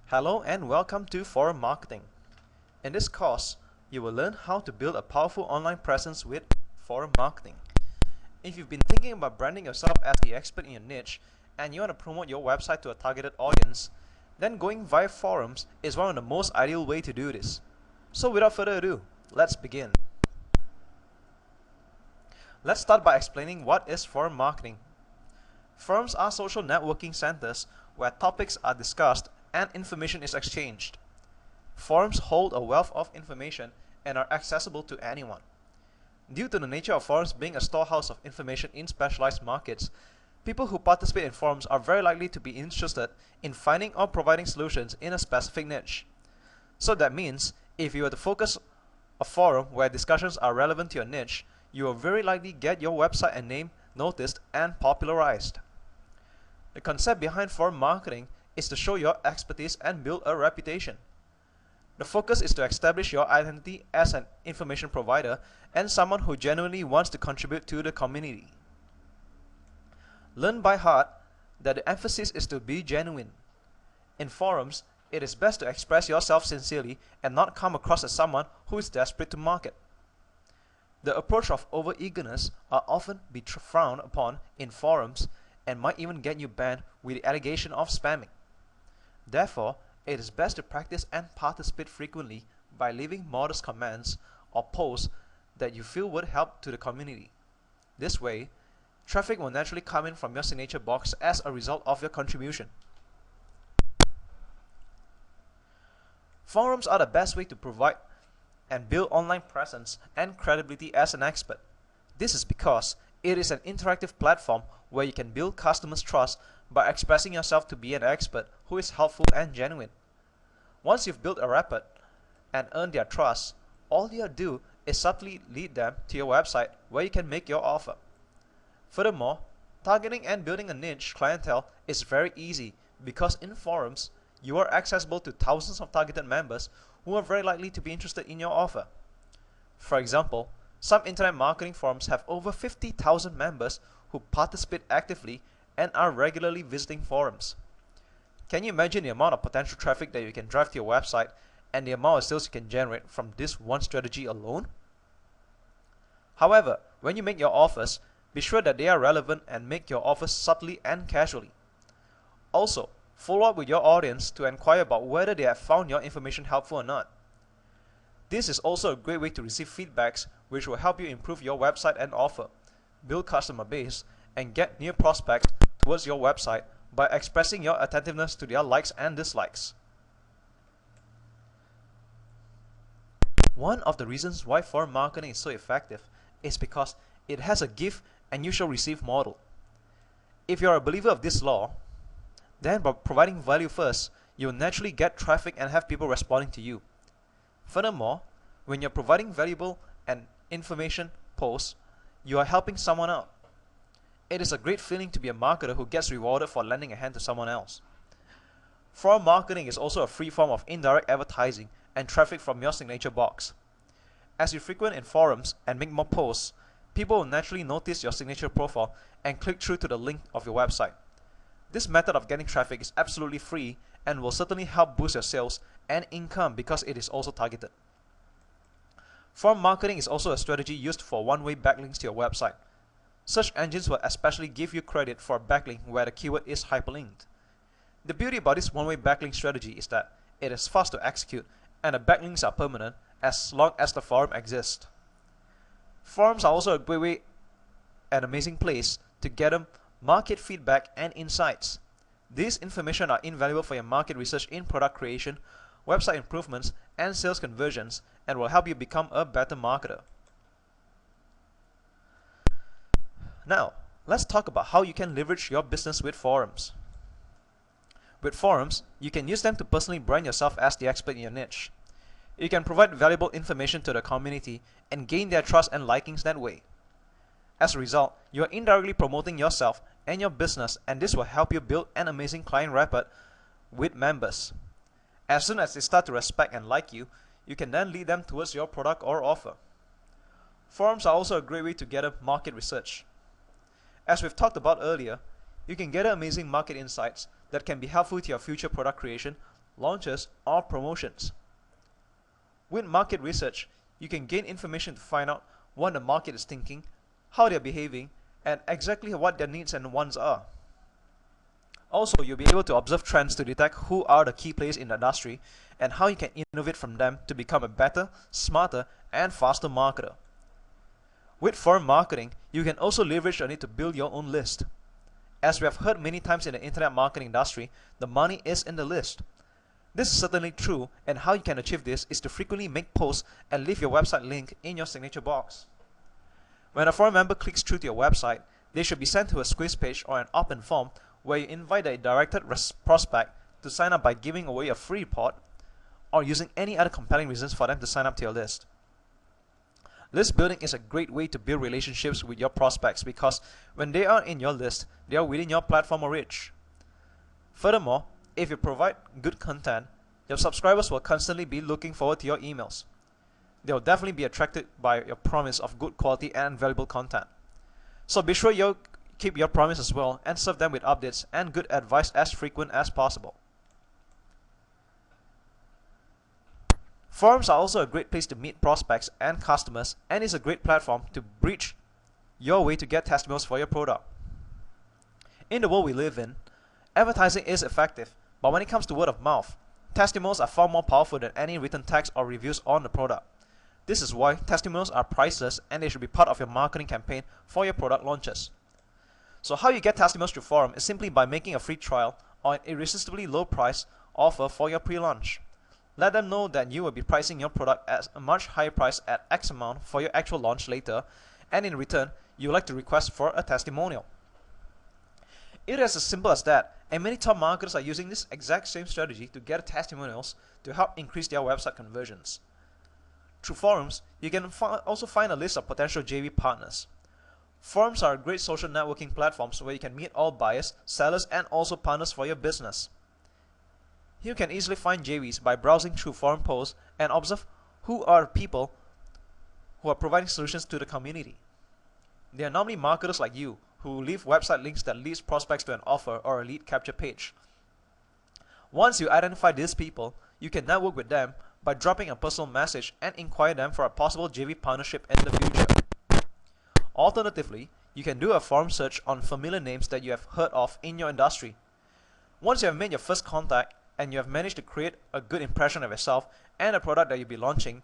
Hello and welcome to Forum Marketing. In this course, you will learn how to build a powerful online presence with forum marketing. If you've been thinking about branding yourself as the expert in your niche and you want to promote your website to a targeted audience, then going via forums is one of the most ideal way to do this. So without further ado, let's begin. Let's start by explaining what is forum marketing. Forums are social networking centers where topics are discussed and information is exchanged. Forums hold a wealth of information and are accessible to anyone. Due to the nature of forums being a storehouse of information in specialized markets, people who participate in forums are very likely to be interested in finding or providing solutions in a specific niche. So that means, if you were to focus a forum where discussions are relevant to your niche, you will very likely get your website and name noticed and popularized. The concept behind forum marketing is to show your expertise and build a reputation. The focus is to establish your identity as an information provider and someone who genuinely wants to contribute to the community. Learn by heart that the emphasis is to be genuine. In forums, it is best to express yourself sincerely and not come across as someone who is desperate to market. The approach of over-eagerness are often be frowned upon in forums and might even get you banned with the allegation of spamming. Therefore, it is best to practice and participate frequently by leaving modest comments or posts that you feel would help to the community. This way, traffic will naturally come in from your signature box as a result of your contribution. Forums are the best way to provide and build online presence and credibility as an expert. This is because it is an interactive platform where you can build customers' trust by expressing yourself to be an expert who is helpful and genuine. Once you've built a rapport and earned their trust, all you do is subtly lead them to your website where you can make your offer. Furthermore, targeting and building a niche clientele is very easy because in forums, you are accessible to thousands of targeted members who are very likely to be interested in your offer. For example, some internet marketing forums have over 50,000 members who participate actively and are regularly visiting forums. Can you imagine the amount of potential traffic that you can drive to your website and the amount of sales you can generate from this one strategy alone? However, when you make your offers, be sure that they are relevant and make your offers subtly and casually. Also, follow up with your audience to inquire about whether they have found your information helpful or not. This is also a great way to receive feedbacks which will help you improve your website and offer, build customer base, and get new prospects towards your website by expressing your attentiveness to their likes and dislikes. One of the reasons why forum marketing is so effective is because it has a give and you shall receive model. If you are a believer of this law, then by providing value first, you will naturally get traffic and have people responding to you. Furthermore, when you're providing valuable and information posts, you are helping someone out. It is a great feeling to be a marketer who gets rewarded for lending a hand to someone else. Forum marketing is also a free form of indirect advertising and traffic from your signature box. As you frequent in forums and make more posts, people will naturally notice your signature profile and click through to the link of your website. This method of getting traffic is absolutely free and will certainly help boost your sales and income because it is also targeted. Forum marketing is also a strategy used for one-way backlinks to your website. Search engines will especially give you credit for a backlink where the keyword is hyperlinked. The beauty about this one-way backlink strategy is that it is fast to execute and the backlinks are permanent as long as the forum exists. Forums are also a great way and amazing place to gather market feedback and insights. These information are invaluable for your market research in product creation, website improvements, and sales conversions, and will help you become a better marketer. Now, let's talk about how you can leverage your business with forums. With forums, you can use them to personally brand yourself as the expert in your niche. You can provide valuable information to the community and gain their trust and likings that way. As a result, you are indirectly promoting yourself and your business, and this will help you build an amazing client rapport with members. As soon as they start to respect and like you, you can then lead them towards your product or offer. Forums are also a great way to gather market research. As we've talked about earlier, you can gather amazing market insights that can be helpful to your future product creation, launches, or promotions. With market research, you can gain information to find out what the market is thinking, how they're behaving, and exactly what their needs and wants are. Also, you'll be able to observe trends to detect who are the key players in the industry and how you can innovate from them to become a better, smarter, and faster marketer. With forum marketing, you can also leverage on it to build your own list. As we have heard many times in the internet marketing industry, the money is in the list. This is certainly true, and how you can achieve this is to frequently make posts and leave your website link in your signature box. When a forum member clicks through to your website, they should be sent to a squeeze page or an opt-in form where you invite a directed prospect to sign up by giving away a free report or using any other compelling reasons for them to sign up to your list. List building is a great way to build relationships with your prospects because when they are in your list, they are within your platform or reach. Furthermore, if you provide good content, your subscribers will constantly be looking forward to your emails. They will definitely be attracted by your promise of good quality and valuable content. So be sure you keep your promise as well and serve them with updates and good advice as frequent as possible. Forums are also a great place to meet prospects and customers and is a great platform to bridge your way to get testimonials for your product. In the world we live in, advertising is effective, but when it comes to word of mouth, testimonials are far more powerful than any written text or reviews on the product. This is why testimonials are priceless and they should be part of your marketing campaign for your product launches. So how you get testimonials through forum is simply by making a free trial or an irresistibly low price offer for your pre-launch. Let them know that you will be pricing your product at a much higher price at X amount for your actual launch later, and in return, you would like to request for a testimonial. It is as simple as that, and many top marketers are using this exact same strategy to get testimonials to help increase their website conversions. Through forums, you can also find a list of potential JV partners. Forums are great social networking platforms where you can meet all buyers, sellers, and also partners for your business. You can easily find JVs by browsing through forum posts and observe who are people who are providing solutions to the community. They are normally marketers like you who leave website links that leads prospects to an offer or a lead capture page. Once you identify these people, you can network with them by dropping a personal message and inquire them for a possible JV partnership in the future. Alternatively, you can do a forum search on familiar names that you have heard of in your industry. Once you have made your first contact and you have managed to create a good impression of yourself and the product that you'll be launching,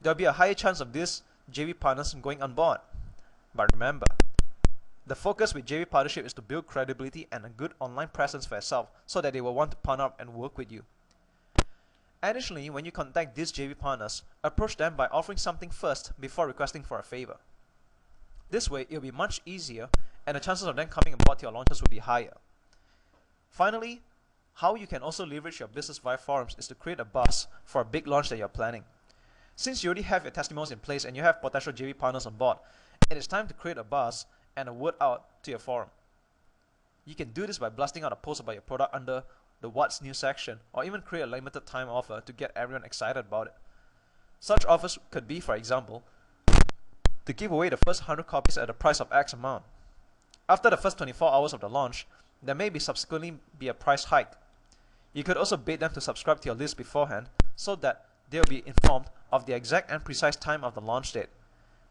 there will be a higher chance of these JV partners going on board. But remember, the focus with JV partnership is to build credibility and a good online presence for yourself so that they will want to partner up and work with you. Additionally, when you contact these JV partners, approach them by offering something first before requesting for a favor. This way, it will be much easier and the chances of them coming aboard to your launches will be higher. Finally, how you can also leverage your business via forums is to create a buzz for a big launch that you're planning. Since you already have your testimonials in place and you have potential JV partners on board, it is time to create a buzz and a word out to your forum. You can do this by blasting out a post about your product under the What's New section, or even create a limited time offer to get everyone excited about it. Such offers could be, for example, to give away the first 100 copies at the price of X amount. After the first 24 hours of the launch, there may subsequently be a price hike. You could also bait them to subscribe to your list beforehand so that they will be informed of the exact and precise time of the launch date.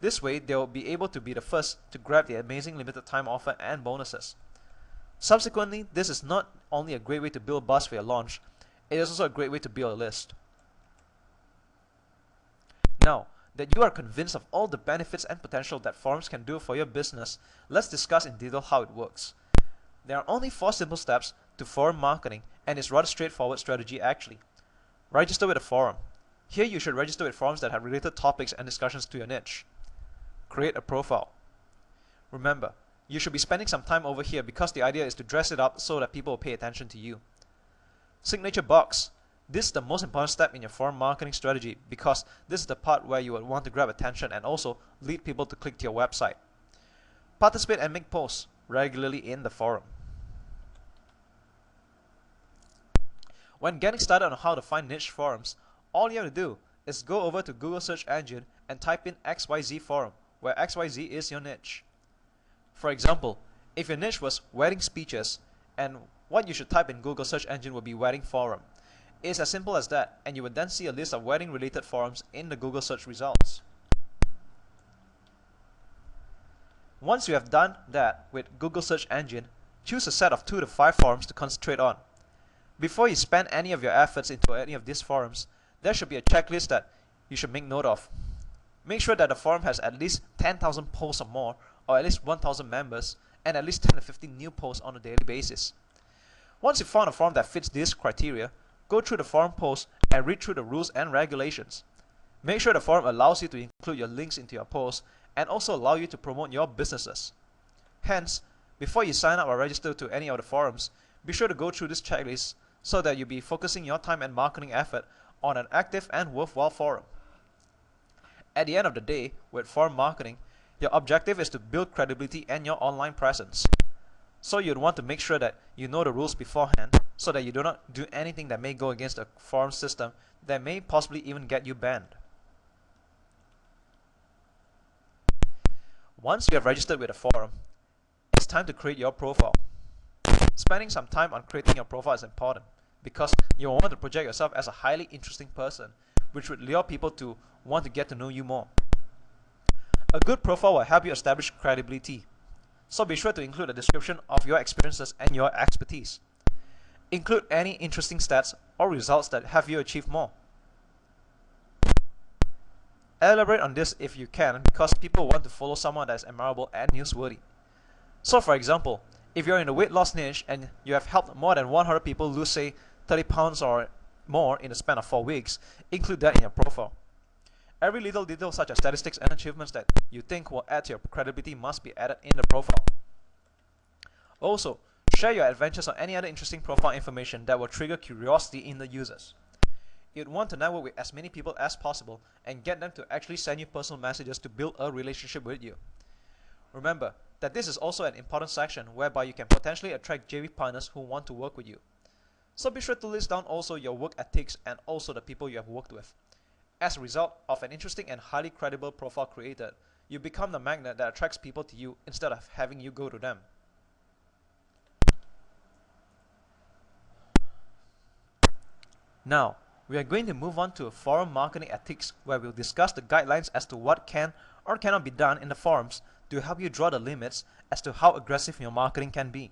This way, they will be able to be the first to grab the amazing limited time offer and bonuses. Subsequently, this is not only a great way to build buzz for your launch, it is also a great way to build a list. Now that you are convinced of all the benefits and potential that forums can do for your business, let's discuss in detail how it works. There are only 4 simple steps to forum marketing, and it's rather straightforward strategy actually. Register with a forum. Here you should register with forums that have related topics and discussions to your niche. Create a profile. Remember, you should be spending some time over here because the idea is to dress it up so that people will pay attention to you. Signature box. This is the most important step in your forum marketing strategy because this is the part where you will want to grab attention and also lead people to click to your website. Participate and make posts regularly in the forum. When getting started on how to find niche forums, all you have to do is go over to Google search engine and type in XYZ forum, where XYZ is your niche. For example, if your niche was wedding speeches, and what you should type in Google search engine would be wedding forum. It's as simple as that, and you will then see a list of wedding related forums in the Google search results. Once you have done that with Google search engine, choose a set of 2 to 5 forums to concentrate on. Before you spend any of your efforts into any of these forums, there should be a checklist that you should make note of. Make sure that the forum has at least 10,000 posts or more, or at least 1,000 members, and at least 10 to 15 new posts on a daily basis. Once you've found a forum that fits these criteria, go through the forum posts and read through the rules and regulations. Make sure the forum allows you to include your links into your posts and also allow you to promote your businesses. Hence, before you sign up or register to any of the forums, be sure to go through this checklist so that you'll be focusing your time and marketing effort on an active and worthwhile forum. At the end of the day, with forum marketing, your objective is to build credibility and your online presence. So you'd want to make sure that you know the rules beforehand so that you do not do anything that may go against the forum system that may possibly even get you banned. Once you have registered with a forum, it's time to create your profile. Spending some time on creating your profile is important because you want to project yourself as a highly interesting person, which would lure people to want to get to know you more. A good profile will help you establish credibility, so be sure to include a description of your experiences and your expertise. Include any interesting stats or results that have you achieved more. Elaborate on this if you can, because people want to follow someone that is admirable and newsworthy. So for example, if you're in the weight loss niche and you have helped more than 100 people lose say 30 pounds or more in the span of 4 weeks, include that in your profile. Every little detail such as statistics and achievements that you think will add to your credibility must be added in the profile. Also, share your adventures or any other interesting profile information that will trigger curiosity in the users. You'd want to network with as many people as possible and get them to actually send you personal messages to build a relationship with you. Remember that this is also an important section whereby you can potentially attract JV partners who want to work with you. So be sure to list down also your work ethics and also the people you have worked with. As a result of an interesting and highly credible profile created, you become the magnet that attracts people to you instead of having you go to them. Now, we are going to move on to forum marketing ethics, where we'll discuss the guidelines as to what can or cannot be done in the forums to help you draw the limits as to how aggressive your marketing can be.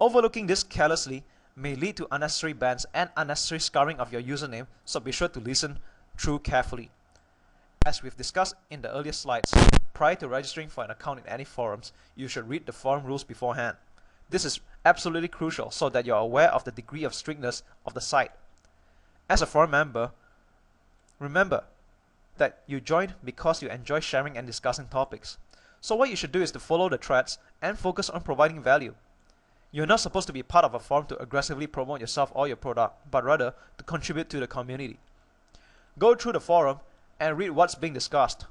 Overlooking this carelessly may lead to unnecessary bans and unnecessary scarring of your username, so be sure to listen through carefully. As we've discussed in the earlier slides, prior to registering for an account in any forums, you should read the forum rules beforehand. This is absolutely crucial so that you're aware of the degree of strictness of the site. As a forum member, remember that you joined because you enjoy sharing and discussing topics. So what you should do is to follow the threads and focus on providing value. You're not supposed to be part of a forum to aggressively promote yourself or your product, but rather to contribute to the community. Go through the forum and read what's being discussed.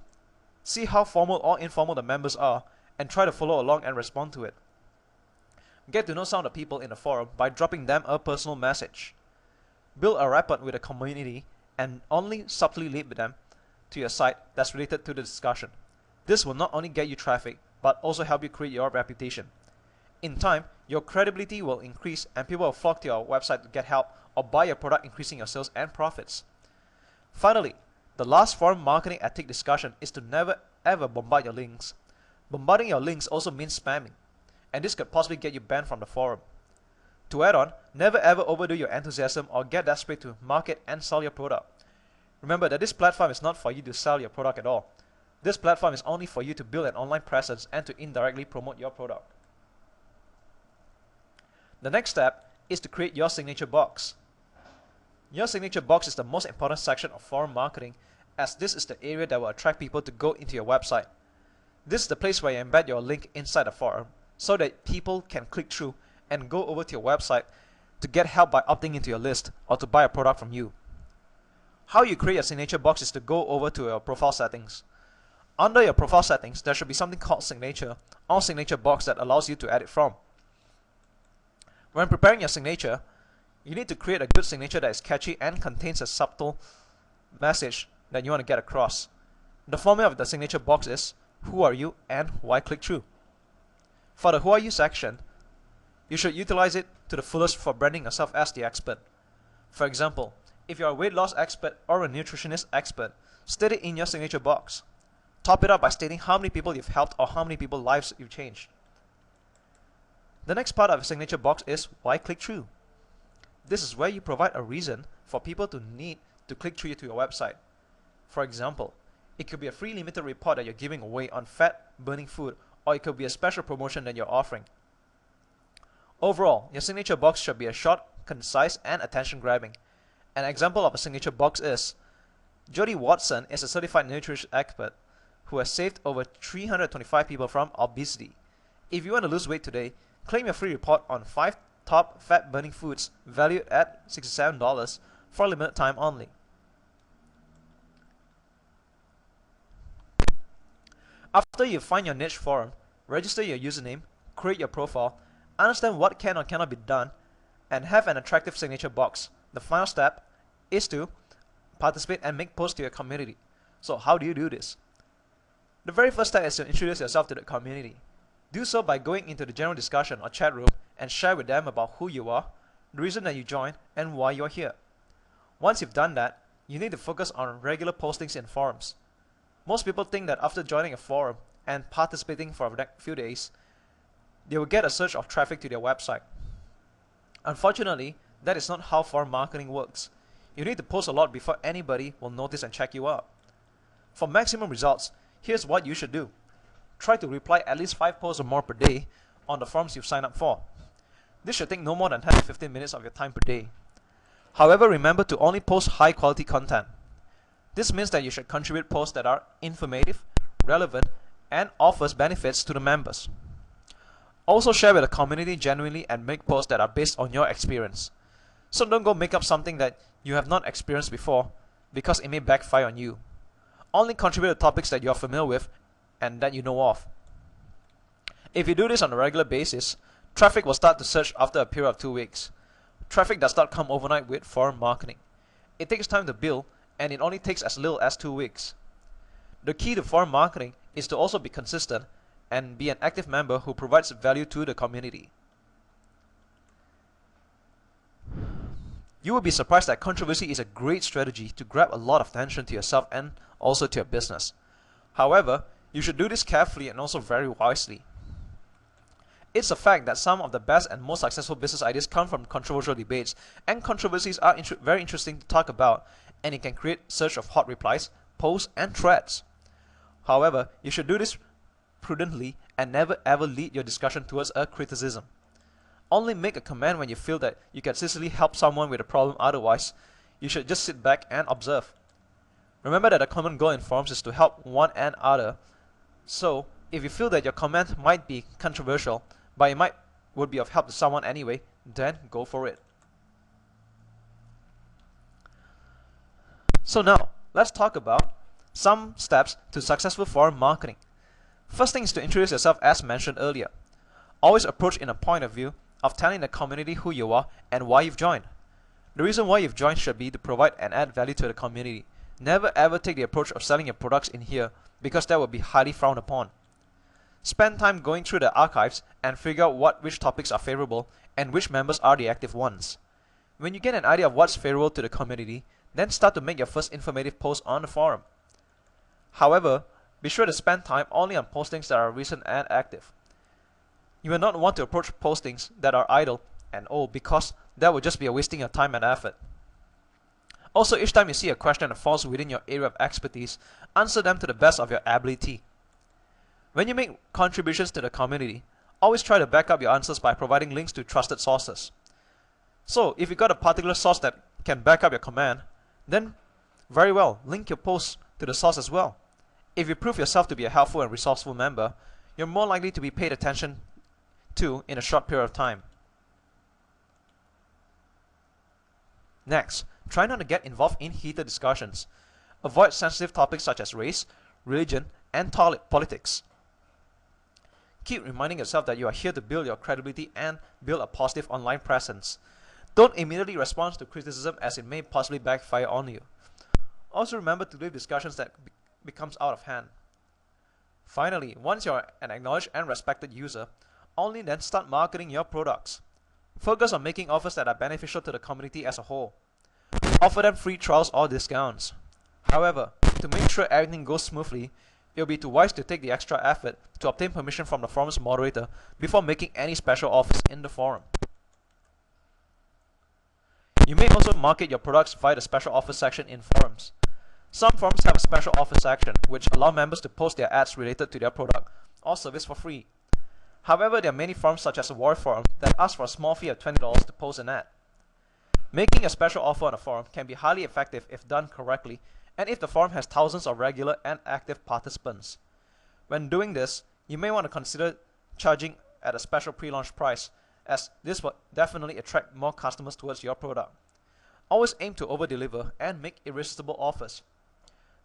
See how formal or informal the members are and try to follow along and respond to it. Get to know some of the people in the forum by dropping them a personal message. Build a rapport with the community and only subtly lead them to your site that's related to the discussion. This will not only get you traffic, but also help you create your reputation. In time, your credibility will increase and people will flock to your website to get help or buy your product, increasing your sales and profits. Finally, the last forum marketing ethic discussion is to never ever bombard your links. Bombarding your links also means spamming, and this could possibly get you banned from the forum. To add on, never ever overdo your enthusiasm or get desperate to market and sell your product. Remember that this platform is not for you to sell your product at all. This platform is only for you to build an online presence and to indirectly promote your product. The next step is to create your signature box. Your signature box is the most important section of forum marketing, as this is the area that will attract people to go into your website. This is the place where you embed your link inside the forum so that people can click through and go over to your website to get help by opting into your list or to buy a product from you. How you create a signature box is to go over to your profile settings. Under your profile settings, there should be something called signature or signature box that allows you to edit from. When preparing your signature, you need to create a good signature that is catchy and contains a subtle message that you want to get across. The format of the signature box is who are you and why click through. For the who are you section, you should utilize it to the fullest for branding yourself as the expert. For example, if you're a weight loss expert or a nutritionist expert, state it in your signature box. Top it up by stating how many people you've helped or how many people's lives you've changed. The next part of your signature box is why click through. This is where you provide a reason for people to need to click through to your website. For example, it could be a free limited report that you're giving away on fat burning food, or it could be a special promotion that you're offering. Overall, your signature box should be a short, concise, and attention grabbing. An example of a signature box is Jody Watson is a certified nutrition expert who has saved over 325 people from obesity. If you want to lose weight today, claim your free report on 5 top fat burning foods valued at $67 for a limited time only. After you find your niche forum, register your username, create your profile, understand what can or cannot be done, and have an attractive signature box. The final step is to participate and make posts to your community. So how do you do this? The very first step is to introduce yourself to the community. Do so by going into the general discussion or chat room and share with them about who you are, the reason that you joined, and why you're here. Once you've done that, you need to focus on regular postings in forums. Most people think that after joining a forum and participating for a few days, they will get a surge of traffic to their website. Unfortunately, that is not how forum marketing works. You need to post a lot before anybody will notice and check you out. For maximum results, here's what you should do. Try to reply at least 5 posts or more per day on the forums you've signed up for. This should take no more than 10 to 15 minutes of your time per day. However, remember to only post high quality content. This means that you should contribute posts that are informative, relevant, and offers benefits to the members. Also share with the community genuinely and make posts that are based on your experience. So don't go make up something that you have not experienced before, because it may backfire on you. Only contribute to topics that you are familiar with and that you know of. If you do this on a regular basis, traffic will start to surge after a period of 2 weeks. Traffic does not come overnight with forum marketing. It takes time to build, and it only takes as little as 2 weeks. The key to forum marketing is to also be consistent and be an active member who provides value to the community. You will be surprised that controversy is a great strategy to grab a lot of attention to yourself and also to your business. However, you should do this carefully and also very wisely. It's a fact that some of the best and most successful business ideas come from controversial debates, and controversies are very interesting to talk about, and it can create surge of hot replies, posts, and threads. However, you should do this prudently and never ever lead your discussion towards a criticism. Only make a comment when you feel that you can seriously help someone with a problem. Otherwise, you should just sit back and observe. Remember that the common goal in forums is to help one and other. So, if you feel that your comment might be controversial, but it would be of help to someone anyway, then go for it. So now, let's talk about some steps to successful forum marketing. First thing is to introduce yourself as mentioned earlier. Always approach in a point of view of telling the community who you are and why you've joined. The reason why you've joined should be to provide and add value to the community. Never ever take the approach of selling your products in here, because that would be highly frowned upon. Spend time going through the archives and figure out which topics are favorable and which members are the active ones. When you get an idea of what's favorable to the community, then start to make your first informative post on the forum. However, be sure to spend time only on postings that are recent and active. You will not want to approach postings that are idle and old, because that would just be a wasting of time and effort. Also, each time you see a question that falls within your area of expertise, answer them to the best of your ability. When you make contributions to the community, always try to back up your answers by providing links to trusted sources. So, if you got a particular source that can back up your comment, then very well, link your post to the source as well. If you prove yourself to be a helpful and resourceful member, you're more likely to be paid attention to in a short period of time. Next, try not to get involved in heated discussions. Avoid sensitive topics such as race, religion, and politics. Keep reminding yourself that you are here to build your credibility and build a positive online presence. Don't immediately respond to criticism, as it may possibly backfire on you. Also remember to leave discussions that becomes out of hand. Finally, once you're an acknowledged and respected user, only then start marketing your products. Focus on making offers that are beneficial to the community as a whole. offer them free trials or discounts. However, to make sure everything goes smoothly, it will be too wise to take the extra effort to obtain permission from the forum's moderator before making any special offers in the forum. You may also market your products via the special offer section in forums. Some forums have a special offer section which allow members to post their ads related to their product or service for free. However, there are many forums such as the War Forum that ask for a small fee of $20 to post an ad. Making a special offer on a forum can be highly effective if done correctly and if the forum has thousands of regular and active participants. When doing this, you may want to consider charging at a special pre-launch price, as this will definitely attract more customers towards your product. Always aim to over-deliver and make irresistible offers.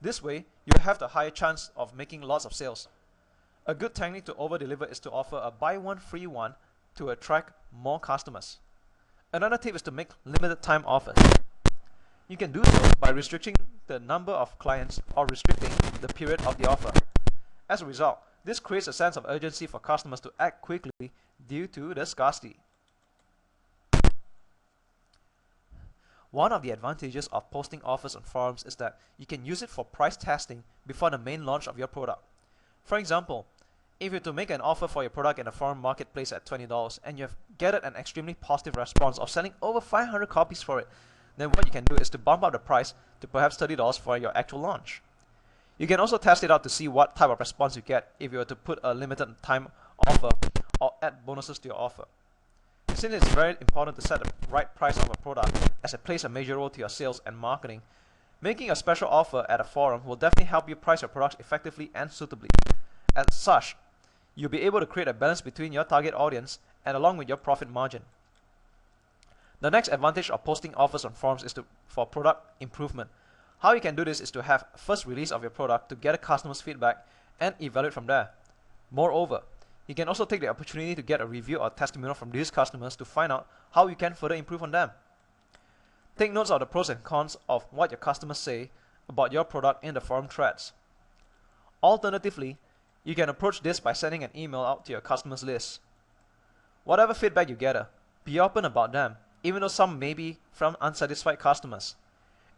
This way, you have the higher chance of making lots of sales. A good technique to over-deliver is to offer a buy one free one to attract more customers. Another tip is to make limited time offers. You can do so by restricting the number of clients or restricting the period of the offer. As a result, this creates a sense of urgency for customers to act quickly due to the scarcity. One of the advantages of posting offers on forums is that you can use it for price testing before the main launch of your product. For example, if you were to make an offer for your product in a forum marketplace at $20 and you have gathered an extremely positive response of selling over 500 copies for it, then what you can do is to bump up the price to perhaps $30 for your actual launch. You can also test it out to see what type of response you get if you were to put a limited time offer or add bonuses to your offer. Since it's very important to set the right price of a product, as it plays a major role to your sales and marketing, making a special offer at a forum will definitely help you price your products effectively and suitably. As such, you'll be able to create a balance between your target audience and along with your profit margin. The next advantage of posting offers on forums is for product improvement. How you can do this is to have first release of your product to gather customers' feedback and evaluate from there. Moreover, you can also take the opportunity to get a review or testimonial from these customers to find out how you can further improve on them. Take notes of the pros and cons of what your customers say about your product in the forum threads. Alternatively, you can approach this by sending an email out to your customers list. Whatever feedback you gather, be open about them, even though some may be from unsatisfied customers.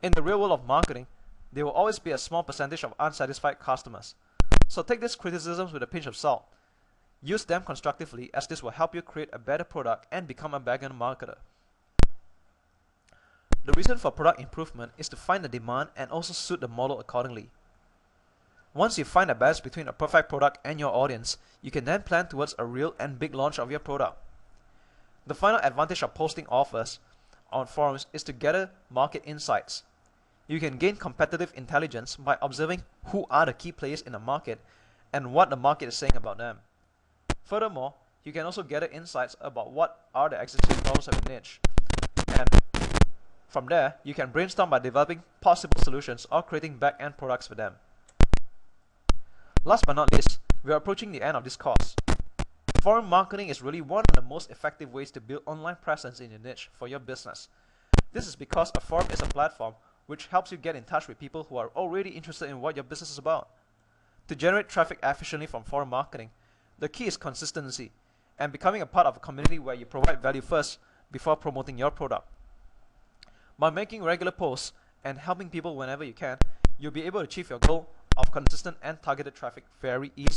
In the real world of marketing, there will always be a small percentage of unsatisfied customers. So take these criticisms with a pinch of salt. Use them constructively, as this will help you create a better product and become a better marketer. The reason for product improvement is to find the demand and also suit the model accordingly. Once you find a balance between a perfect product and your audience, you can then plan towards a real and big launch of your product. The final advantage of posting offers on forums is to gather market insights. You can gain competitive intelligence by observing who are the key players in the market and what the market is saying about them. Furthermore, you can also gather insights about what are the existing problems of your niche. And from there, you can brainstorm by developing possible solutions or creating back-end products for them. Last but not least, we are approaching the end of this course. Forum marketing is really one of the most effective ways to build online presence in your niche for your business. This is because a forum is a platform which helps you get in touch with people who are already interested in what your business is about. To generate traffic efficiently from forum marketing, the key is consistency and becoming a part of a community where you provide value first before promoting your product. By making regular posts and helping people whenever you can, you'll be able to achieve your goal of consistent and targeted traffic very easily.